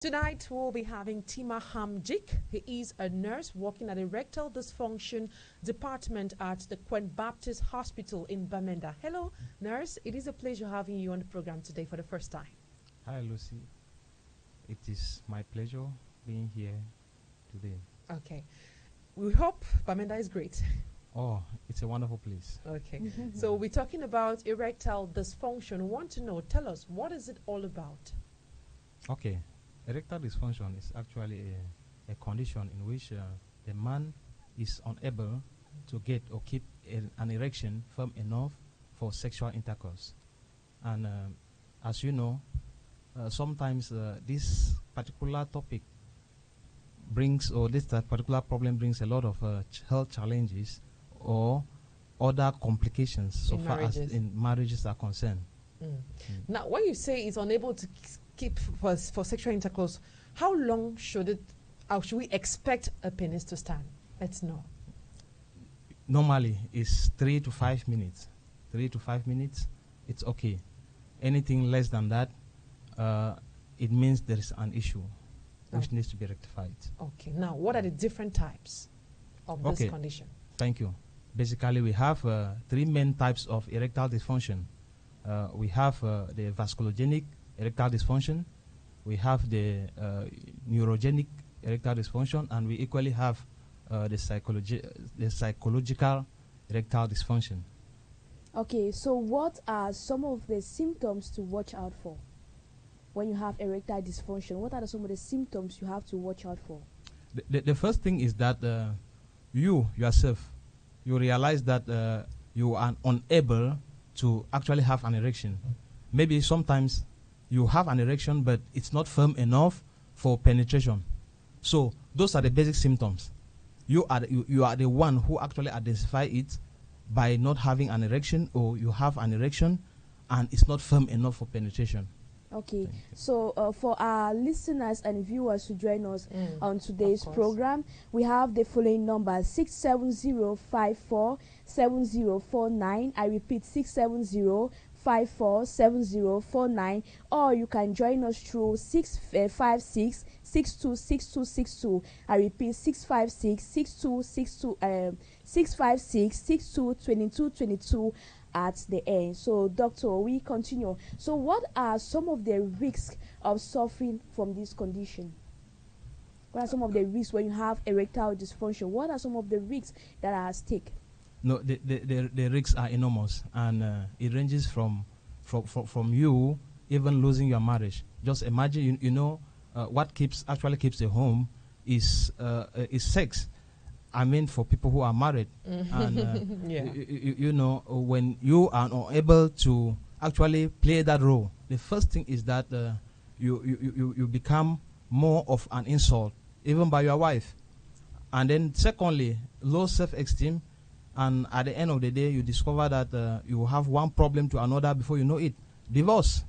Tonight, we'll be having TIMA. He is a nurse working at Erectile Dysfunction Department at the Queen Baptist Hospital in Bamenda. Hello, nurse. It is a pleasure having you on the program today for the first time. Hi, Lucy. It is my pleasure being here today. Okay. We hope Bamenda is great. Oh, it's a wonderful place. Okay. So we're talking about erectile dysfunction. We want to know, tell us, what is it all about? Okay. Erectile dysfunction is actually a condition in which the man is unable to get or keep an erection firm enough for sexual intercourse. And as you know, sometimes this particular topic brings, or this particular problem brings a lot of health challenges or other complications so far as in marriages are concerned. Now, when you say it's unable to keep for sexual intercourse, how long should we expect a penis to stand? Let's know. Normally, it's 3 to 5 minutes. 3 to 5 minutes, it's okay. Anything less than that, it means there is an issue which needs to be rectified. Okay. Now, what are the different types of this condition? Thank you. Basically, we have 3 main types of erectile dysfunction. We have the vasculogenic erectile dysfunction, we have the neurogenic erectile dysfunction, and we equally have the psychological erectile dysfunction. Okay, so what are some of the symptoms to watch out for when you have erectile dysfunction? What are some of the symptoms you have to watch out for? The first thing is that you yourself, you realize that you are unable to actually have an erection. Maybe sometimes you have an erection, but it's not firm enough for penetration. So those are the basic symptoms. You are the one who actually identify it by not having an erection, or you have an erection and it's not firm enough for penetration. Okay, so for our listeners and viewers who join us on today's program, we have the following numbers: 670547049. I repeat, 670547049, or you can join us through 656-626262. I repeat, 656-6222 at the end. So, doctor, we continue. So, what are some of the risks of suffering from this condition? What are some of the risks when you have erectile dysfunction? What are some of the risks that are at stake? No, the risks are enormous, and it ranges from you even losing your marriage. Just imagine, what actually keeps a home is sex. I mean, for people who are married, and when you are unable to actually play that role, the first thing is that you become more of an insult, even by your wife, and then secondly, low self-esteem. And at the end of the day, you discover that you have one problem to another before you know it. Divorce.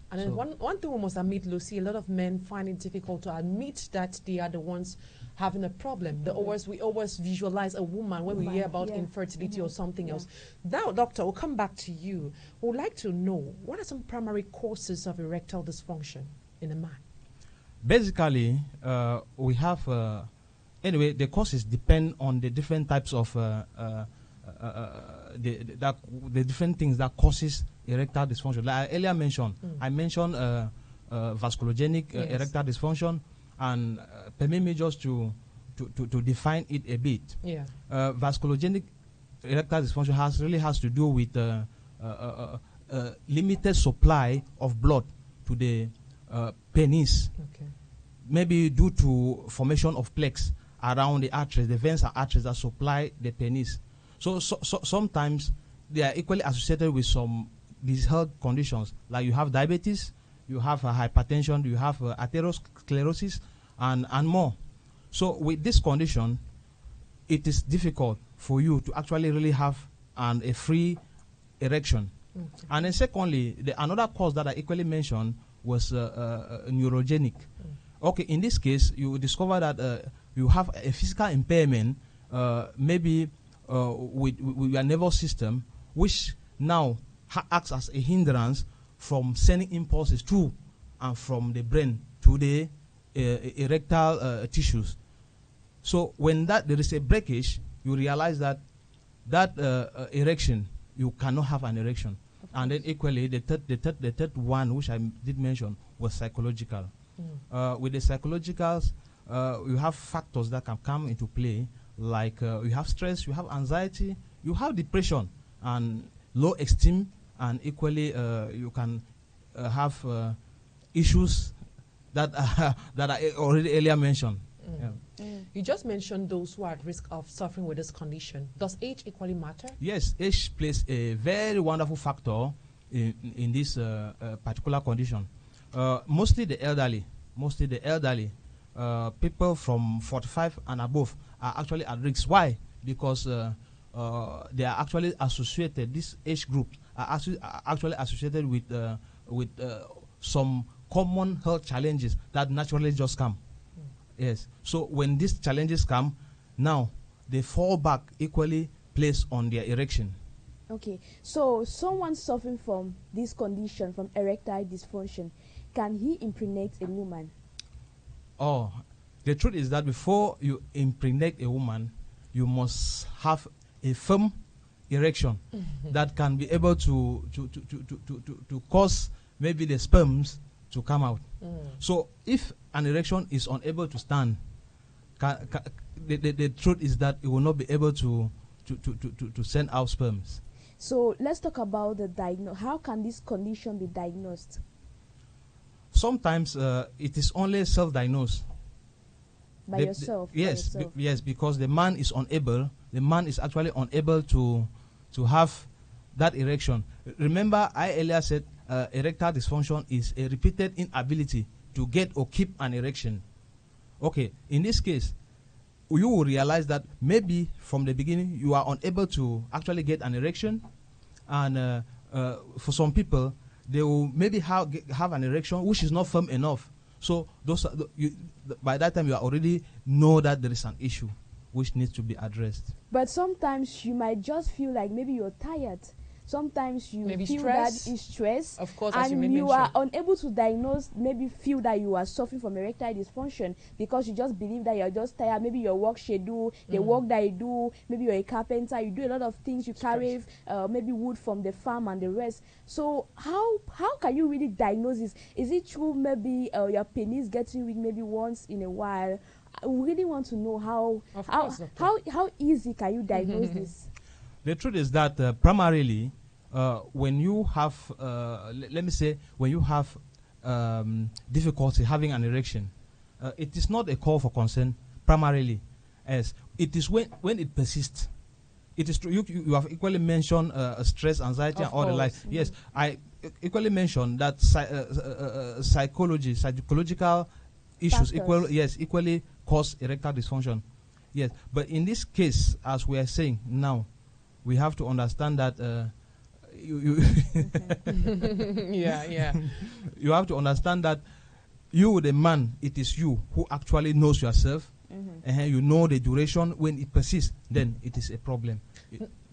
And then one thing we must admit, Lucy, a lot of men find it difficult to admit that they are the ones having a problem. We always visualize a woman when we hear about infertility or something else. Now, doctor, we'll come back to you. We'd like to know, what are some primary causes of erectile dysfunction in a man? Basically, we have... anyway, the causes depend on the different types of the different things that causes erectile dysfunction. Like I earlier mentioned, I mentioned vasculogenic erectile dysfunction, and permit me just to define it a bit. Vasculogenic erectile dysfunction really has to do with limited supply of blood to the penis. Maybe due to formation of plaques around the arteries, the veins and arteries that supply the penis. So sometimes they are equally associated with these health conditions, like you have diabetes, you have hypertension, you have atherosclerosis, and more. So with this condition, it is difficult for you to actually really have a free erection. And then secondly, another cause that I equally mentioned was neurogenic. Okay, in this case, you discover that you have a physical impairment, maybe with your nervous system, which now acts as a hindrance from sending impulses to and from the brain to the erectile tissues. So when there is a breakage, you realize that erection, you cannot have an erection. And then equally, the third one, which I did mention, was psychological. With the psychologicals, you have factors that can come into play, like you have stress, you have anxiety, you have depression, and low esteem, and equally you can have issues that are already earlier mentioned. You just mentioned those who are at risk of suffering with this condition. Does age equally matter? Yes, age plays a very wonderful factor in this particular condition. Mostly the elderly, people from 45 and above are actually at risk. Why? Because they are actually associated. This age group are actually associated with some common health challenges that naturally just come. Yes. So when these challenges come, now they fall back equally placed on their erection. Okay. So someone suffering from this condition, from erectile dysfunction, can he impregnate a woman? Oh, the truth is that before you impregnate a woman, you must have a firm erection that can be able to cause maybe the sperms to come out. So if an erection is unable to stand, the truth is that it will not be able to send out sperms. So let's talk about the diagnosis. How can this condition be diagnosed? Sometimes it is only self-diagnosed. By yourself? Yes, by yourself. yes, because the man is unable. The man is actually unable to have that erection. Remember, I earlier said erectile dysfunction is a repeated inability to get or keep an erection. Okay, in this case, you will realize that maybe from the beginning you are unable to actually get an erection, and for some people they will maybe have an erection which is not firm enough. So those by that time you already know that there is an issue which needs to be addressed. But sometimes you might just feel like maybe you're tired. Sometimes you maybe feel stress. that it's stress, Of course, and you are unable to diagnose, maybe feel that you are suffering from erectile dysfunction because you just believe that you're just tired. Maybe your work schedule, the work that you do, maybe you're a carpenter, you do a lot of things, you carry maybe wood from the farm and the rest. So how can you really diagnose this? Is it true maybe your penis getting weak maybe once in a while? I really want to know how easy can you diagnose this? The truth is that primarily, when you have, let me say, when you have difficulty having an erection, it is not a call for concern primarily, as it is when it persists. It is true. You have equally mentioned stress, anxiety, and all the like. Yes, I equally mentioned that psychological issues equally cause erectile dysfunction. Yes, but in this case, as we are saying now, we have to understand that you have to understand that you, the man, it is you who actually knows yourself, and you know the duration. When it persists, then it is a problem.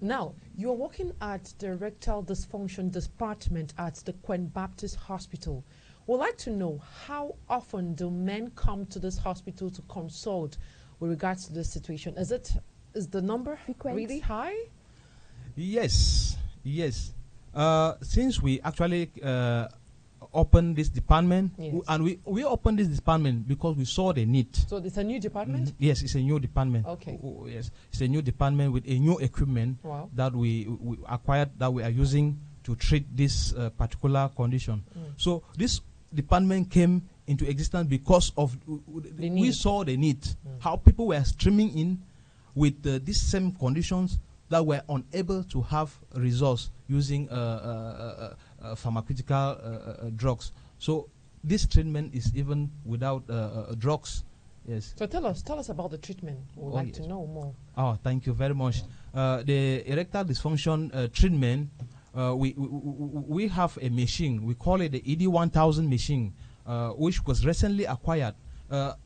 Now, you're working at the erectile dysfunction department at the Queen Baptist Hospital. We'd like to know, how often do men come to this hospital to consult with regards to this situation? Is the number really high? Yes. Since we actually opened this department, and we opened this department because we saw the need. So it's a new department? Yes, it's a new department. Okay. Yes, it's a new department with a new equipment that we acquired, that we are using to treat this particular condition. So this department came into existence because of we saw the need, how people were streaming in with these same conditions that were unable to have results using pharmaceutical drugs. So this treatment is even without drugs. Yes. So tell us about the treatment. We'd like to know more. Oh, thank you very much. The erectile dysfunction treatment, we have a machine. We call it the ED1000 machine, which was recently acquired.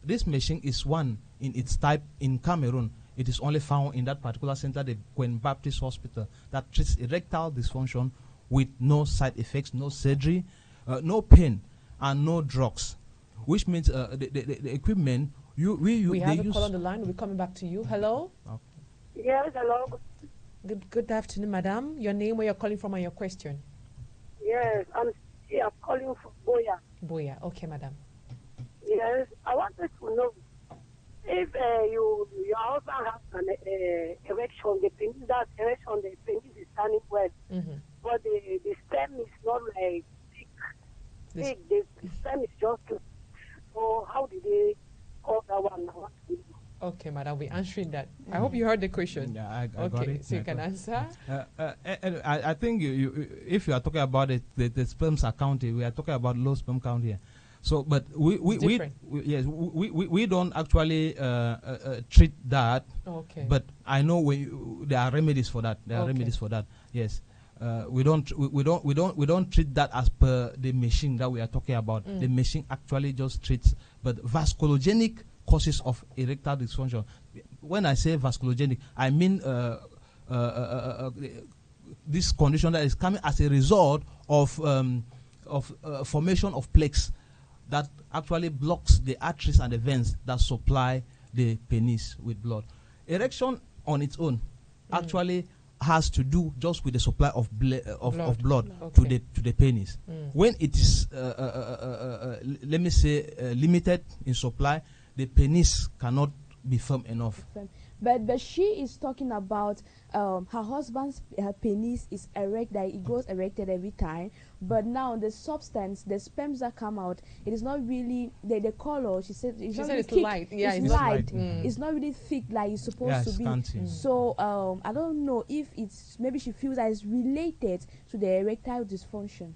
This machine is one in its type in Cameroon. It is only found in that particular center, the Queen Baptist Hospital, that treats erectile dysfunction with no side effects, no surgery, no pain, and no drugs. which means the equipment we have a call on the line. We're coming back to you. Hello. Okay. Yes, hello. Good afternoon, madam. Your name, where you're calling from, and your question. Yes, I'm calling from Boya. Boya. Okay, madam. Yes, I wanted to know if your husband has an erection, the penis is standing well, but the stem is not like thick. The stem is just too. So how did they call that one? Okay, madam, we're answering that. I hope you heard the question. Yeah, I okay, got it. so you can answer. I think if you are talking about the sperms are counted, we are talking about low sperm count here. So, but we don't actually treat that. Okay. But I know there are remedies for that. There are remedies for that. Yes. We don't treat that as per the machine that we are talking about. The machine actually just treats, but vasculogenic causes of erectile dysfunction. When I say vasculogenic, I mean this condition that is coming as a result of formation of plaques that actually blocks the arteries and the veins that supply the penis with blood. Erection on its own actually has to do just with the supply of blood to the penis. When it is let me say limited in supply, the penis cannot be firm enough. But she is talking about her husband's penis is erect, that it goes erected every time. But now the substance, the sperms that come out, it is not really the color. She said it's not really it's thick. light. Yeah, it's light. It's not really thick like it's supposed to be. Scanty. So I don't know if it's maybe she feels that it's related to the erectile dysfunction.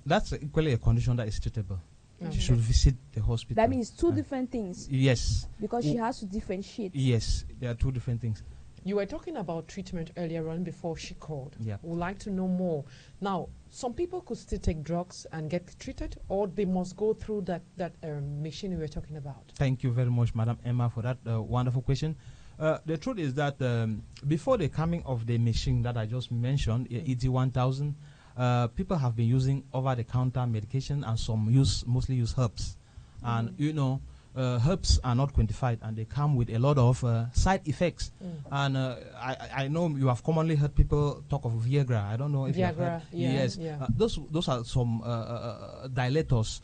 That's equally a condition that is treatable. She should visit the hospital. That means two different things. Yes. Because she has to differentiate. Yes, there are two different things. You were talking about treatment earlier on before she called. Yeah. We'd like to know more. Now, some people could still take drugs and get treated, or they must go through that machine we were talking about. Thank you very much, Madam Emma, for that wonderful question. The truth is that before the coming of the machine that I just mentioned, ET1000, people have been using over-the-counter medication, and some mostly use herbs. And herbs are not quantified, and they come with a lot of side effects. And I know you have commonly heard people talk of Viagra. I don't know if Viagra, yes. Yeah. Those are some dilators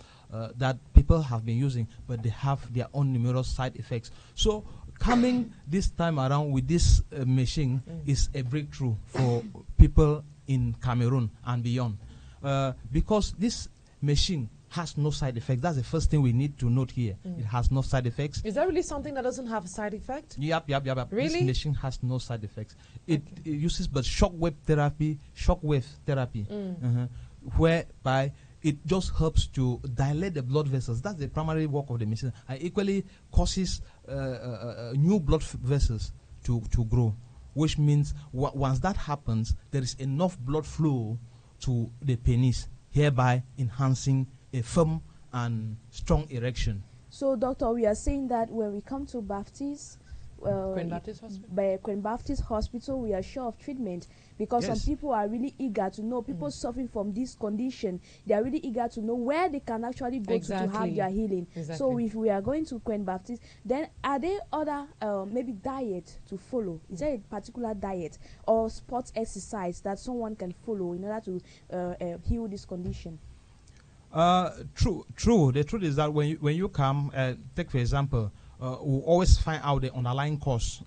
that people have been using, but they have their own numerous side effects. So coming this time around with this machine is a breakthrough for people in Cameroon and beyond, because this machine has no side effects. That's the first thing we need to note here. It has no side effects. Is that really something that doesn't have a side effect? Yep. Really? This machine has no side effects. It uses but shockwave therapy, whereby it just helps to dilate the blood vessels. That's the primary work of the machine. And equally causes new blood vessels to grow, which means once that happens, there is enough blood flow to the penis, hereby enhancing a firm and strong erection. So, doctor, we are saying that when we come to Baptist, Queen Baptist Hospital? By Queen Baptist Hospital, we are sure of treatment, because some people are really eager to know, people suffering from this condition, they are really eager to know where they can actually go to have their healing. So if we are going to Queen Baptist, then are there other maybe diet to follow? Is there a particular diet or sports exercise that someone can follow in order to heal this condition? True. The truth is that when you come, take for example, we always find out the underlying cause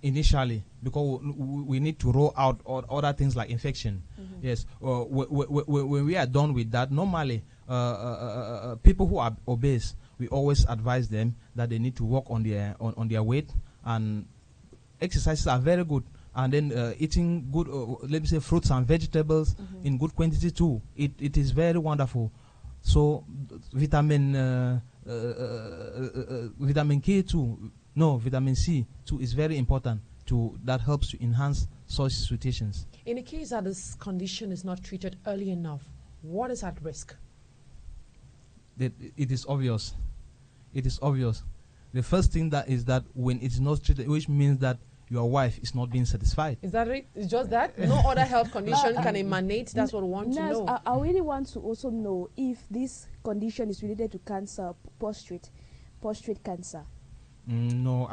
initially, because we need to roll out other things like infection. Yes. When we are done with that, normally people who are obese, we always advise them that they need to work on their weight, and exercises are very good. And then eating good, let me say, fruits and vegetables in good quantity too. It is very wonderful. So vitamin K too, vitamin C too is very important. That helps to enhance such situations. In the case that this condition is not treated early enough, what is at risk? It is obvious. It is obvious. The first thing that is that when it is not treated, which means that your wife is not being satisfied. Is that it? It's just that? No other health condition can emanate? That's what we want to know. I really want to also know if this condition is related to cancer, prostate cancer. No,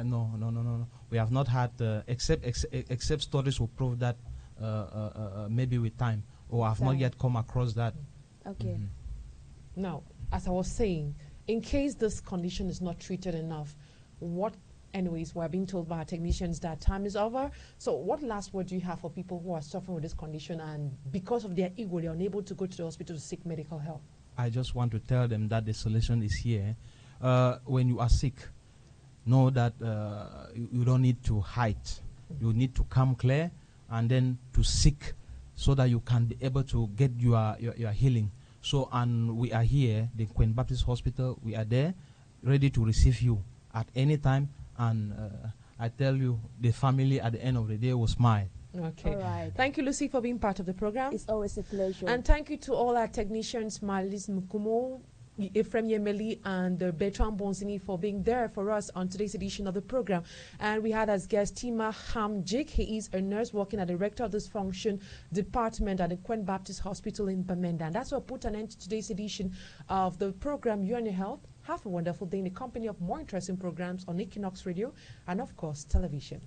no. We have not had, except studies will prove that maybe with time, or have not yet come across that. Okay. Now, as I was saying, in case this condition is not treated enough, anyways, we're being told by our technicians that time is over. So what last word do you have for people who are suffering with this condition and because of their ego, they're unable to go to the hospital to seek medical help? I just want to tell them that the solution is here. When you are sick, know that you don't need to hide. You need to come clear and then to seek so that you can be able to get your healing. So, and we are here, the Queen Baptist Hospital, we are there, ready to receive you at any time. And I tell you, the family at the end of the day will smile. Okay. All right. Thank you, Lucy, for being part of the program. It's always a pleasure. And thank you to all our technicians, Marlis Mukumo, Ephraim Yemeli, and Bertrand Bonzini for being there for us on today's edition of the program. And we had as guest TIMA Hamjik. He is a nurse working at the Erectile Dysfunction Department at the Queen Baptist Hospital in Bamenda. And that's what put an end to today's edition of the program You and Your Health. Have a wonderful day in the company of more interesting programs on Equinoxe Radio and, of course, television.